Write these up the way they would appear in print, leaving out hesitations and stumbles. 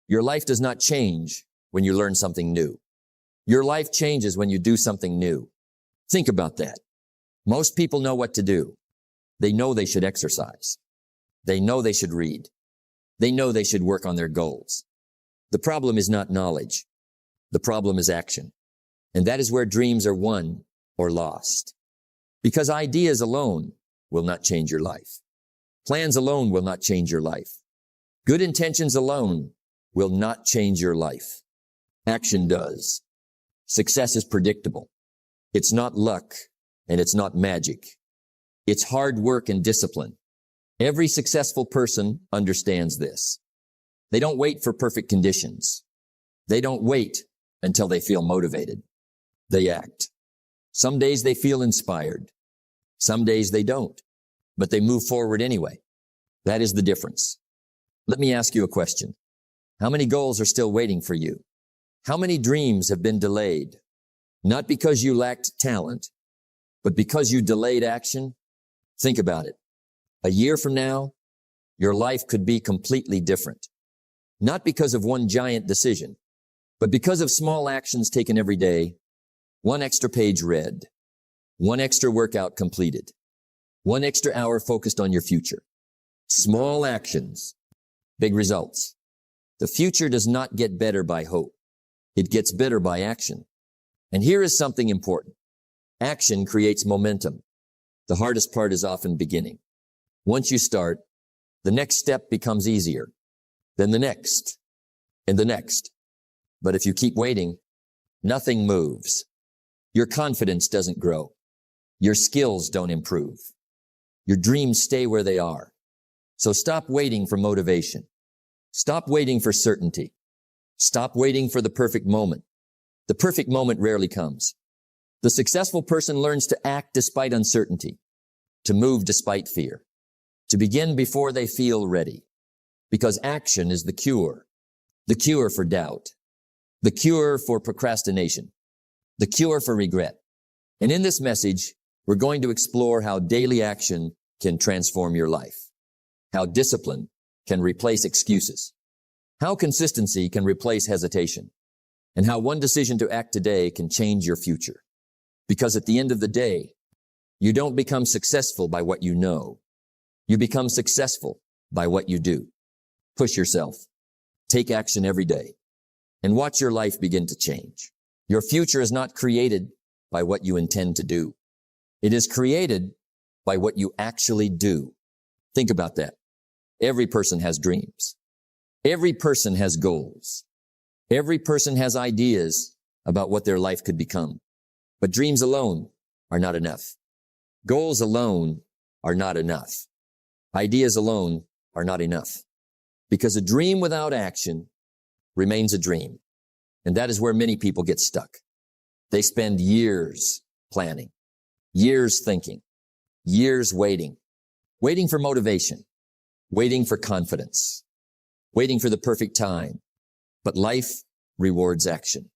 Your life does not change when you learn something new. Your life changes when you do something new. Think about that. Most people know what to do. They know they should exercise. They know they should read. They know they should work on their goals. The problem is not knowledge. The problem is action. And that is where dreams are won or lost. Because ideas alone will not change your life. Plans alone will not change your life. Good intentions alone will not change your life. Action does. Success is predictable. It's not luck and it's not magic. It's hard work and discipline. Every successful person understands this. They don't wait for perfect conditions. They don't wait until they feel motivated. They act. Some days they feel inspired. Some days they don't, but they move forward anyway. That is the difference. Let me ask you a question. How many goals are still waiting for you? How many dreams have been delayed? Not because you lacked talent, but because you delayed action? Think about it. A year from now, your life could be completely different. Not because of one giant decision, but because of small actions taken every day, one extra page read, one extra workout completed, one extra hour focused on your future. Small actions, big results. The future does not get better by hope. It gets better by action. And here is something important. Action creates momentum. The hardest part is often beginning. Once you start, the next step becomes easier, then the next, and the next. But if you keep waiting, nothing moves. Your confidence doesn't grow. Your skills don't improve. Your dreams stay where they are. So stop waiting for motivation. Stop waiting for certainty. Stop waiting for the perfect moment. The perfect moment rarely comes. The successful person learns to act despite uncertainty, to move despite fear, to begin before they feel ready. Because action is the cure for doubt, the cure for procrastination, the cure for regret. And in this message, we're going to explore how daily action can transform your life, how discipline can replace excuses, how consistency can replace hesitation, and how one decision to act today can change your future. Because at the end of the day, you don't become successful by what you know. You become successful by what you do. Push yourself. Take action every day. And watch your life begin to change. Your future is not created by what you intend to do. It is created by what you actually do. Think about that. Every person has dreams. Every person has goals. Every person has ideas about what their life could become. But dreams alone are not enough. Goals alone are not enough. Ideas alone are not enough. Because a dream without action remains a dream. And that is where many people get stuck. They spend years planning, years thinking, years waiting for motivation, waiting for confidence, waiting for the perfect time. But life rewards action,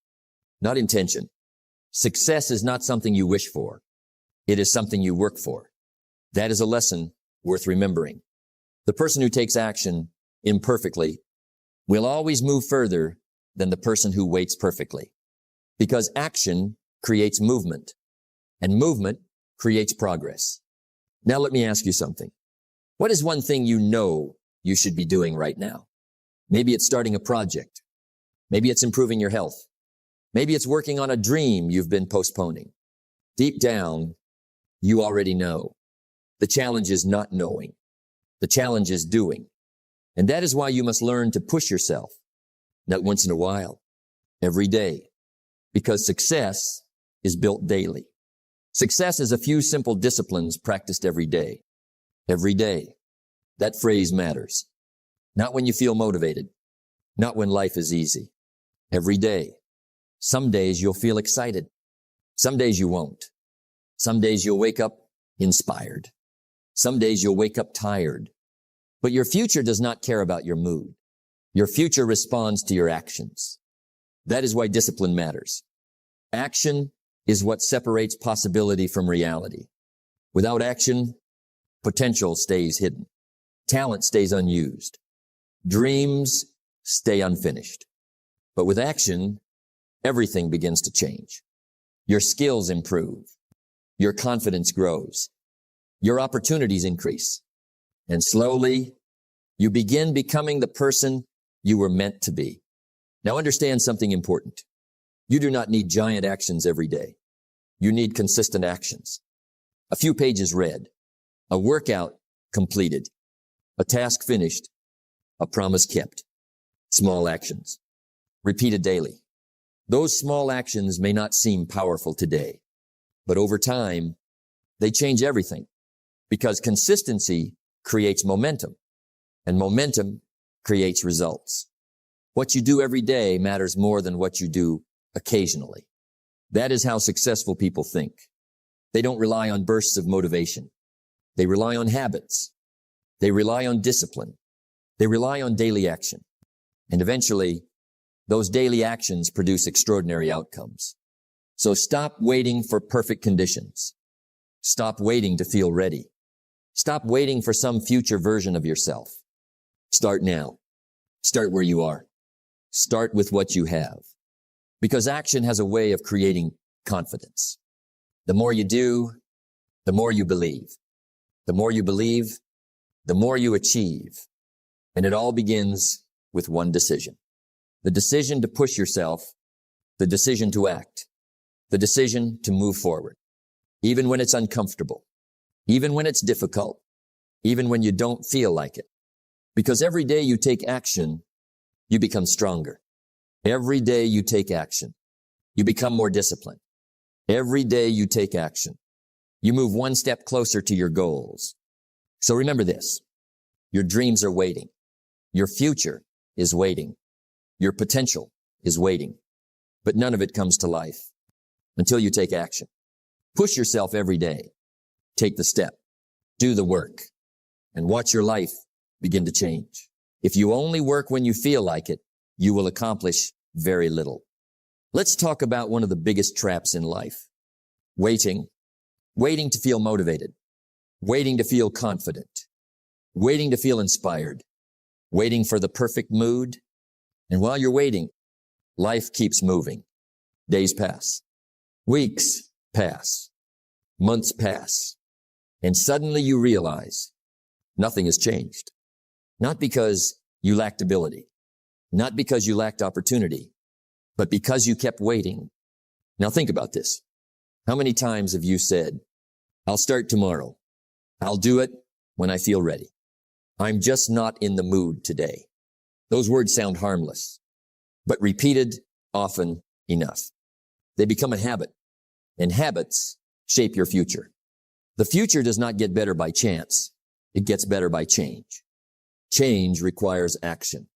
not intention. Success is not something you wish for. It is something you work for. That is a lesson worth remembering. The person who takes action imperfectly will always move further than the person who waits perfectly. Because action creates movement, and movement creates progress. Now let me ask you something. What is one thing you know you should be doing right now? Maybe it's starting a project. Maybe it's improving your health. Maybe it's working on a dream you've been postponing. Deep down, you already know. The challenge is not knowing. The challenge is doing. And that is why you must learn to push yourself, not once in a while, every day. Because success is built daily. Success is a few simple disciplines practiced every day. Every day. That phrase matters. Not when you feel motivated. Not when life is easy. Every day. Some days you'll feel excited. Some days you won't. Some days you'll wake up inspired. Some days you'll wake up tired. But your future does not care about your mood. Your future responds to your actions. That is why discipline matters. Action is what separates possibility from reality. Without action, potential stays hidden. Talent stays unused. Dreams stay unfinished. But with action, everything begins to change. Your skills improve. Your confidence grows. Your opportunities increase. And slowly, you begin becoming the person you were meant to be. Now understand something important. You do not need giant actions every day. You need consistent actions. A few pages read, a workout completed, a task finished, a promise kept. Small actions, repeated daily. Those small actions may not seem powerful today, but over time, they change everything because consistency creates momentum, and momentum creates results. What you do every day matters more than what you do occasionally. That is how successful people think. They don't rely on bursts of motivation. They rely on habits. They rely on discipline. They rely on daily action. And eventually, those daily actions produce extraordinary outcomes. So stop waiting for perfect conditions. Stop waiting to feel ready. Stop waiting for some future version of yourself. Start now. Start where you are. Start with what you have. Because action has a way of creating confidence. The more you do, the more you believe. The more you believe, the more you achieve. And it all begins with one decision. The decision to push yourself, the decision to act, the decision to move forward. Even when it's uncomfortable, even when it's difficult, even when you don't feel like it. Because every day you take action, you become stronger. Every day you take action, you become more disciplined. Every day you take action, you move one step closer to your goals. So remember this, your dreams are waiting. Your future is waiting. Your potential is waiting. But none of it comes to life until you take action. Push yourself every day. Take the step. Do the work. And watch your life begin to change. If you only work when you feel like it, you will accomplish very little. Let's talk about one of the biggest traps in life. Waiting. Waiting to feel motivated. Waiting to feel confident. Waiting to feel inspired. Waiting for the perfect mood. And while you're waiting, life keeps moving. Days pass. Weeks pass. Months pass. And suddenly you realize nothing has changed. Not because you lacked ability. Not because you lacked opportunity, but because you kept waiting. Now think about this. How many times have you said, I'll start tomorrow. I'll do it when I feel ready. I'm just not in the mood today. Those words sound harmless, but repeated often enough. They become a habit, and habits shape your future. The future does not get better by chance. It gets better by change. Change requires action,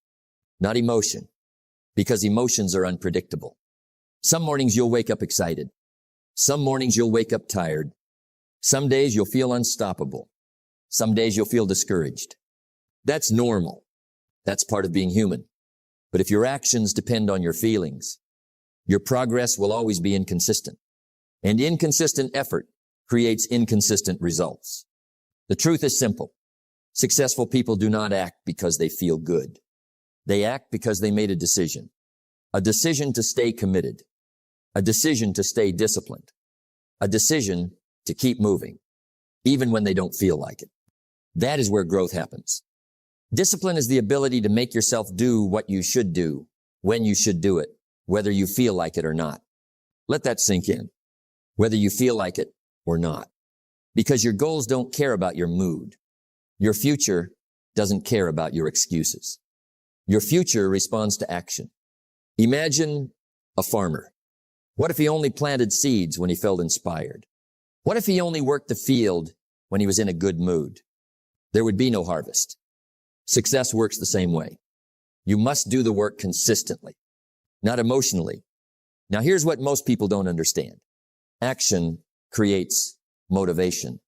not emotion, because emotions are unpredictable. Some mornings you'll wake up excited. Some mornings you'll wake up tired. Some days you'll feel unstoppable. Some days you'll feel discouraged. That's normal. That's part of being human. But if your actions depend on your feelings, your progress will always be inconsistent. And inconsistent effort creates inconsistent results. The truth is simple. Successful people do not act because they feel good. They act because they made a decision to stay committed, a decision to stay disciplined, a decision to keep moving, even when they don't feel like it. That is where growth happens. Discipline is the ability to make yourself do what you should do, when you should do it, whether you feel like it or not. Let that sink in, whether you feel like it or not, because your goals don't care about your mood. Your future doesn't care about your excuses. Your future responds to action. Imagine a farmer. What if he only planted seeds when he felt inspired? What if he only worked the field when he was in a good mood? There would be no harvest. Success works the same way. You must do the work consistently, not emotionally. Now here's what most people don't understand. Action creates motivation,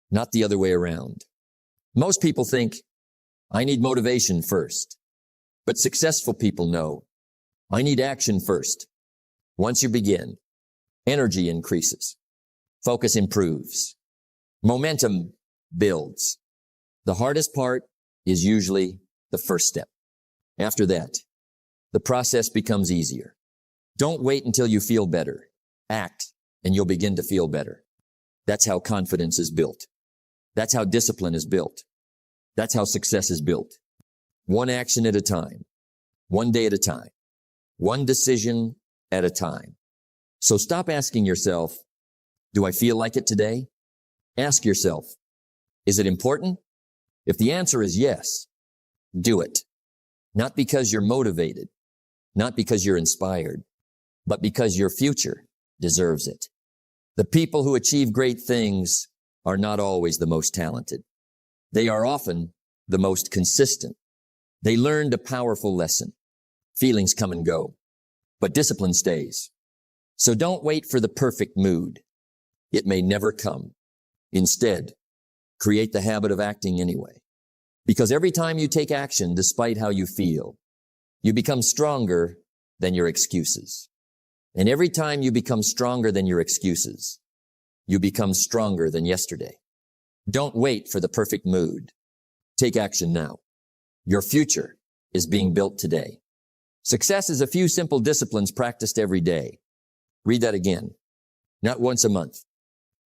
not the other way around. Most people think, I need motivation first. But successful people know, I need action first. Once you begin, energy increases. Focus improves. Momentum builds. The hardest part is usually the first step. After that, the process becomes easier. Don't wait until you feel better. Act, and you'll begin to feel better. That's how confidence is built. That's how discipline is built. That's how success is built. One action at a time. One day at a time. One decision at a time. So stop asking yourself, do I feel like it today? Ask yourself, is it important? If the answer is yes, do it. Not because you're motivated, not because you're inspired, but because your future deserves it. The people who achieve great things are not always the most talented. They are often the most consistent. They learned a powerful lesson. Feelings come and go, but discipline stays. So don't wait for the perfect mood. It may never come. Instead, create the habit of acting anyway. Because every time you take action, despite how you feel, you become stronger than your excuses. And every time you become stronger than your excuses, you become stronger than yesterday. Don't wait for the perfect mood. Take action now. Your future is being built today. Success is a few simple disciplines practiced every day. Read that again. Not once a month.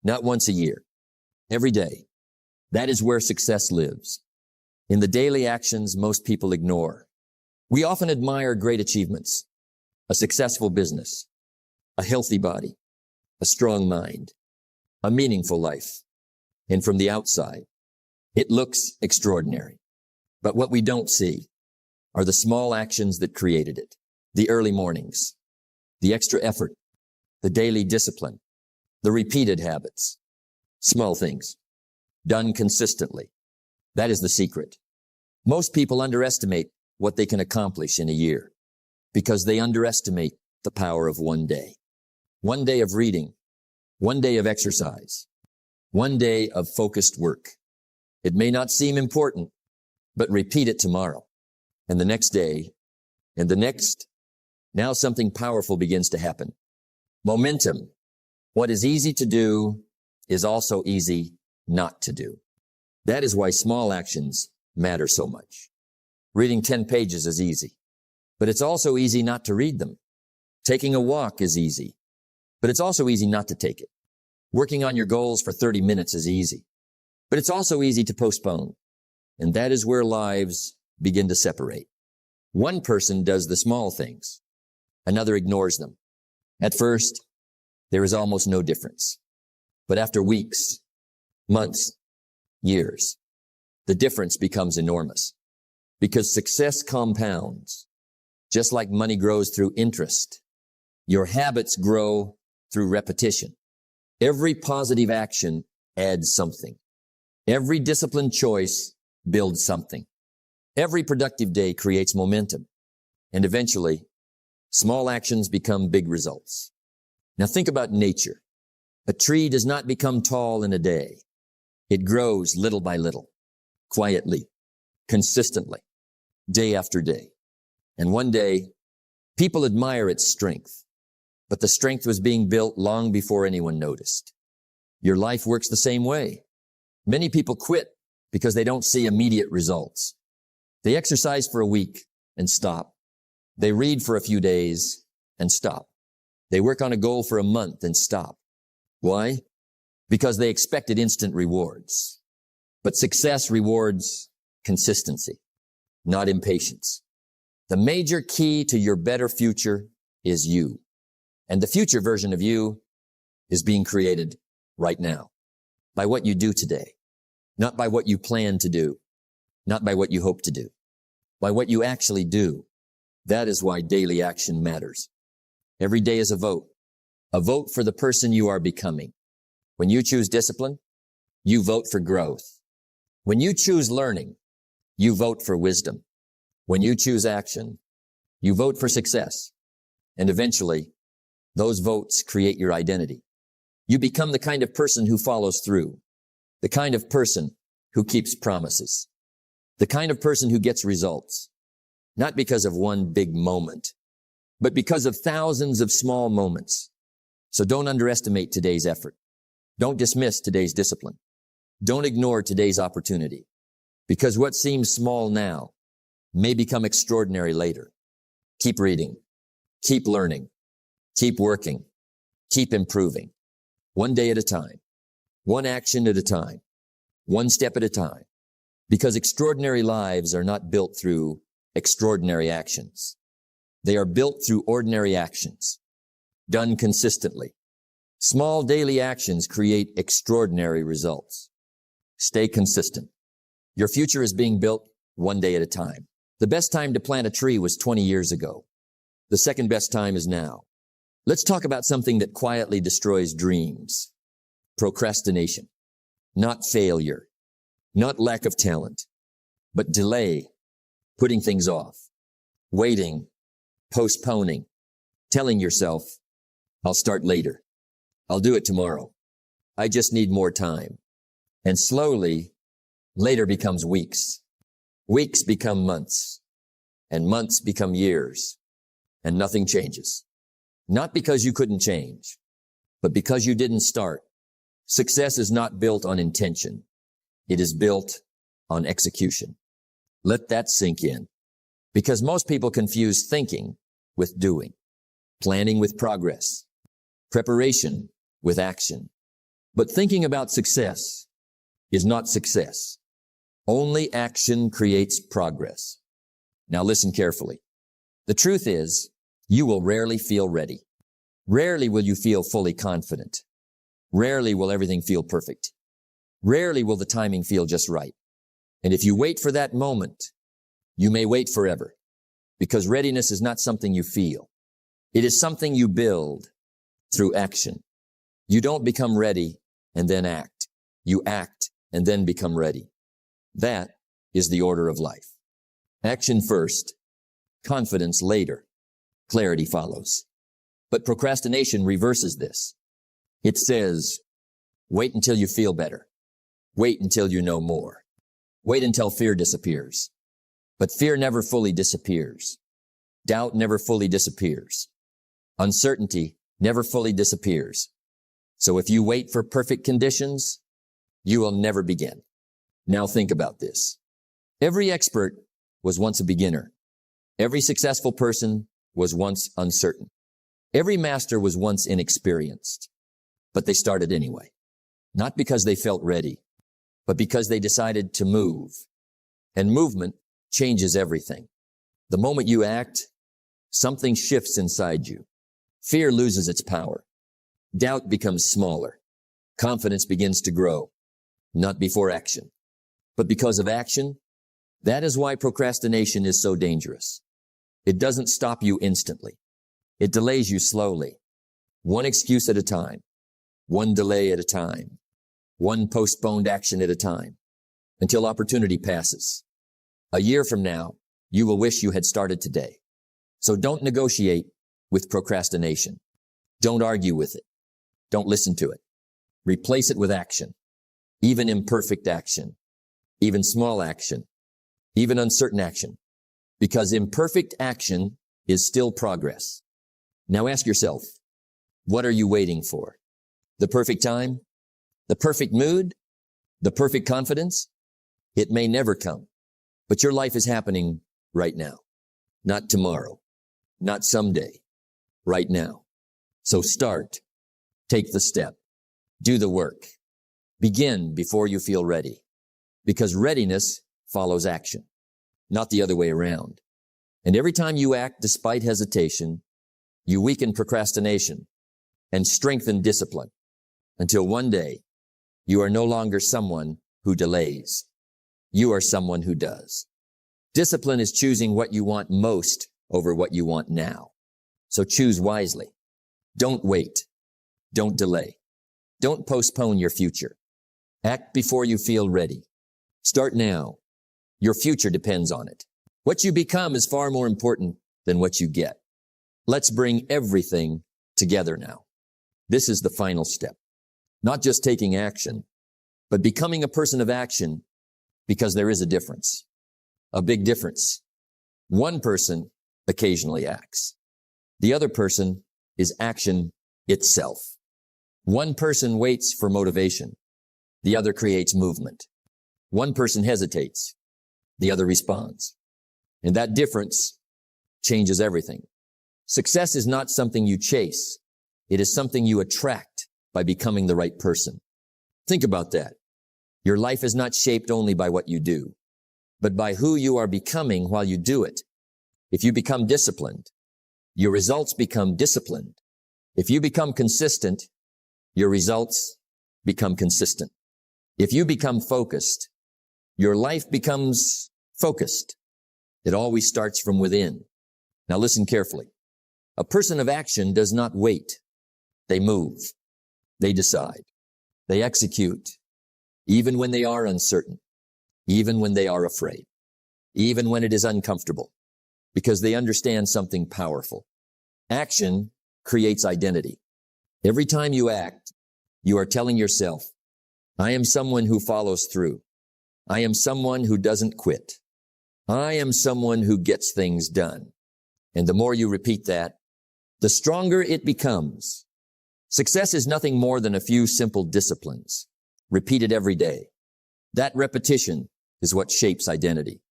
Not once a year. Every day. That is where success lives. In the daily actions most people ignore. We often admire great achievements, a successful business, a healthy body, a strong mind, a meaningful life. And from the outside, it looks extraordinary. But what we don't see are the small actions that created it. The early mornings, the extra effort, the daily discipline, the repeated habits, small things, done consistently. That is the secret. Most people underestimate what they can accomplish in a year because they underestimate the power of one day. One day of reading, one day of exercise, one day of focused work. It may not seem important, but repeat it tomorrow and the next day and the next. Now something powerful begins to happen. Momentum. What is easy to do is also easy not to do. That is why small actions matter so much. Reading 10 pages is easy, but it's also easy not to read them. Taking a walk is easy, but it's also easy not to take it. Working on your goals for 30 minutes is easy, but it's also easy to postpone. And that is where lives begin to separate. One person does the small things. Another ignores them. At first, there is almost no difference. But after weeks, months, years, the difference becomes enormous. Because success compounds. Just like money grows through interest, your habits grow through repetition. Every positive action adds something. Every disciplined choice builds something. Every productive day creates momentum. And eventually, small actions become big results. Now think about nature. A tree does not become tall in a day. It grows little by little, quietly, consistently, day after day. And one day, people admire its strength. But the strength was being built long before anyone noticed. Your life works the same way. Many people quit because they don't see immediate results. They exercise for a week and stop. They read for a few days and stop. They work on a goal for a month and stop. Why? Because they expected instant rewards. But success rewards consistency, not impatience. The major key to your better future is you. And the future version of you is being created right now by what you do today, not by what you plan to do, not by what you hope to do, by what you actually do. That is why daily action matters. Every day is a vote for the person you are becoming. When you choose discipline, you vote for growth. When you choose learning, you vote for wisdom. When you choose action, you vote for success. And eventually, those votes create your identity. You become the kind of person who follows through, the kind of person who keeps promises, the kind of person who gets results, not because of one big moment, but because of thousands of small moments. So don't underestimate today's effort. Don't dismiss today's discipline. Don't ignore today's opportunity, because what seems small now may become extraordinary later. Keep reading, keep learning, keep working, keep improving. One day at a time, one action at a time, one step at a time. Because extraordinary lives are not built through extraordinary actions. They are built through ordinary actions, done consistently. Small daily actions create extraordinary results. Stay consistent. Your future is being built one day at a time. The best time to plant a tree was 20 years ago. The second best time is now. Let's talk about something that quietly destroys dreams. Procrastination. Not failure. Not lack of talent, but delay, putting things off, waiting, postponing, telling yourself, I'll start later. I'll do it tomorrow. I just need more time. And slowly, later becomes weeks. Weeks become months, and months become years, and nothing changes. Not because you couldn't change, but because you didn't start. Success is not built on intention. It is built on execution. Let that sink in. Because most people confuse thinking with doing, planning with progress, preparation with action. But thinking about success is not success. Only action creates progress. Now listen carefully. The truth is, you will rarely feel ready. Rarely will you feel fully confident. Rarely will everything feel perfect. Rarely will the timing feel just right. And if you wait for that moment, you may wait forever, because readiness is not something you feel. It is something you build through action. You don't become ready and then act. You act and then become ready. That is the order of life. Action first, confidence later, clarity follows. But procrastination reverses this. It says, wait until you feel better. Wait until you know more. Wait until fear disappears. But fear never fully disappears. Doubt never fully disappears. Uncertainty never fully disappears. So if you wait for perfect conditions, you will never begin. Now think about this. Every expert was once a beginner. Every successful person was once uncertain. Every master was once inexperienced. But they started anyway. Not because they felt ready, but because they decided to move. And movement changes everything. The moment you act, something shifts inside you. Fear loses its power. Doubt becomes smaller. Confidence begins to grow. Not before action, but because of action. That is why procrastination is so dangerous. It doesn't stop you instantly. It delays you slowly. One excuse at a time. One delay at a time. One postponed action at a time, until opportunity passes. A year from now, you will wish you had started today. So don't negotiate with procrastination. Don't argue with it. Don't listen to it. Replace it with action, even imperfect action, even small action, even uncertain action, because imperfect action is still progress. Now ask yourself, what are you waiting for? The perfect time? The perfect mood? The perfect confidence? It may never come, but your life is happening right now, not tomorrow, not someday, right now. So start, take the step, do the work, begin before you feel ready, because readiness follows action, not the other way around. And every time you act despite hesitation, you weaken procrastination and strengthen discipline until one day you are no longer someone who delays. You are someone who does. Discipline is choosing what you want most over what you want now. So choose wisely. Don't wait. Don't delay. Don't postpone your future. Act before you feel ready. Start now. Your future depends on it. What you become is far more important than what you get. Let's bring everything together now. This is the final step. Not just taking action, but becoming a person of action, because there is a difference. A big difference. One person occasionally acts. The other person is action itself. One person waits for motivation. The other creates movement. One person hesitates. The other responds. And that difference changes everything. Success is not something you chase. It is something you attract by becoming the right person. Think about that. Your life is not shaped only by what you do, but by who you are becoming while you do it. If you become disciplined, your results become disciplined. If you become consistent, your results become consistent. If you become focused, your life becomes focused. It always starts from within. Now listen carefully. A person of action does not wait. They move. They decide. They execute, even when they are uncertain, even when they are afraid, even when it is uncomfortable, because they understand something powerful. Action creates identity. Every time you act, you are telling yourself, I am someone who follows through. I am someone who doesn't quit. I am someone who gets things done. And the more you repeat that, the stronger it becomes. Success is nothing more than a few simple disciplines, repeated every day. That repetition is what shapes identity.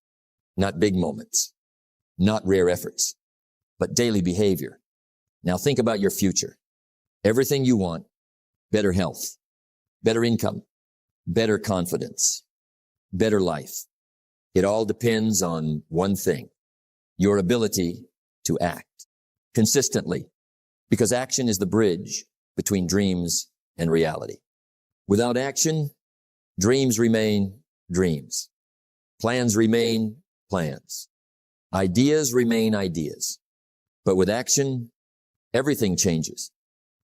Not big moments, not rare efforts, but daily behavior. Now think about your future. Everything you want, better health, better income, better confidence, better life. It all depends on one thing, your ability to act consistently, because action is the bridge between dreams and reality. Without action, dreams remain dreams. Plans remain plans. Ideas remain ideas. But with action, everything changes.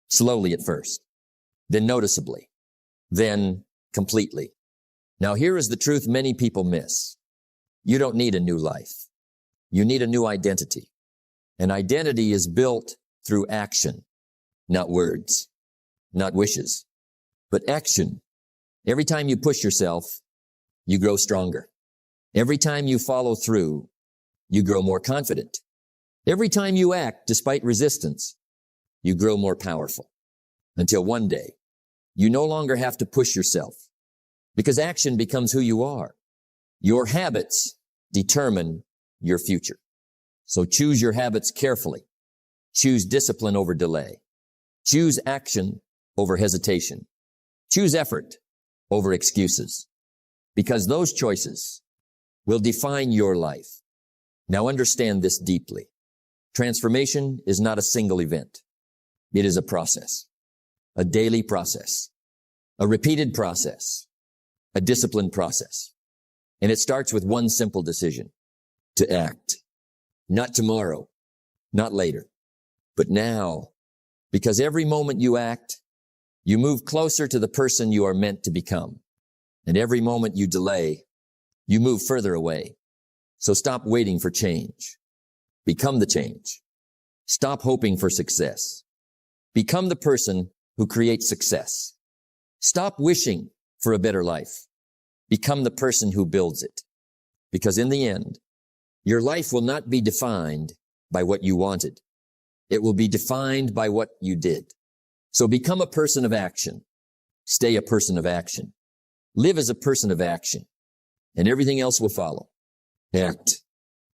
Slowly at first, then noticeably, then completely. Now here is the truth many people miss. You don't need a new life. You need a new identity. An identity is built through action, not words, not wishes, but action. Every time you push yourself, you grow stronger. Every time you follow through, you grow more confident. Every time you act despite resistance, you grow more powerful. Until one day, you no longer have to push yourself because action becomes who you are. Your habits determine your future. So choose your habits carefully. Choose discipline over delay. Choose action over hesitation. Choose effort over excuses, because those choices will define your life. Now understand this deeply. Transformation is not a single event. It is a process, a daily process, a repeated process, a disciplined process. And it starts with one simple decision: to act. Not tomorrow, not later, but now. Because every moment you act, you move closer to the person you are meant to become. And every moment you delay, you move further away. So stop waiting for change. Become the change. Stop hoping for success. Become the person who creates success. Stop wishing for a better life. Become the person who builds it. Because in the end, your life will not be defined by what you wanted. It will be defined by what you did. So become a person of action. Stay a person of action. Live as a person of action. And everything else will follow. Act.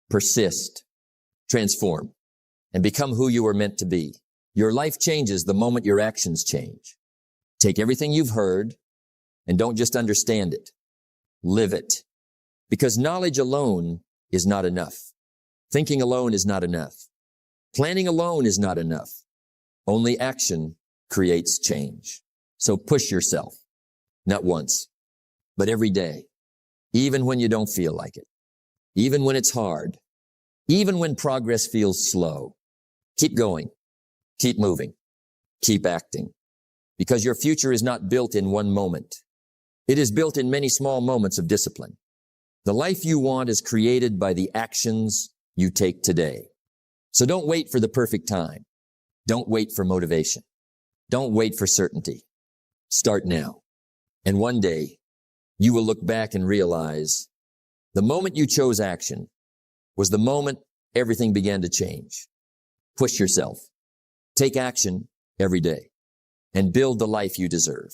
Persist. Transform. And become who you were meant to be. Your life changes the moment your actions change. Take everything you've heard and don't just understand it. Live it. Because knowledge alone is not enough. Thinking alone is not enough. Planning alone is not enough. Only action creates change. So push yourself, not once, but every day, even when you don't feel like it, even when it's hard, even when progress feels slow. Keep going, keep moving, keep acting, because your future is not built in one moment. It is built in many small moments of discipline. The life you want is created by the actions you take today. So don't wait for the perfect time. Don't wait for motivation. Don't wait for certainty. Start now. And one day, you will look back and realize the moment you chose action was the moment everything began to change. Push yourself. Take action every day and build the life you deserve.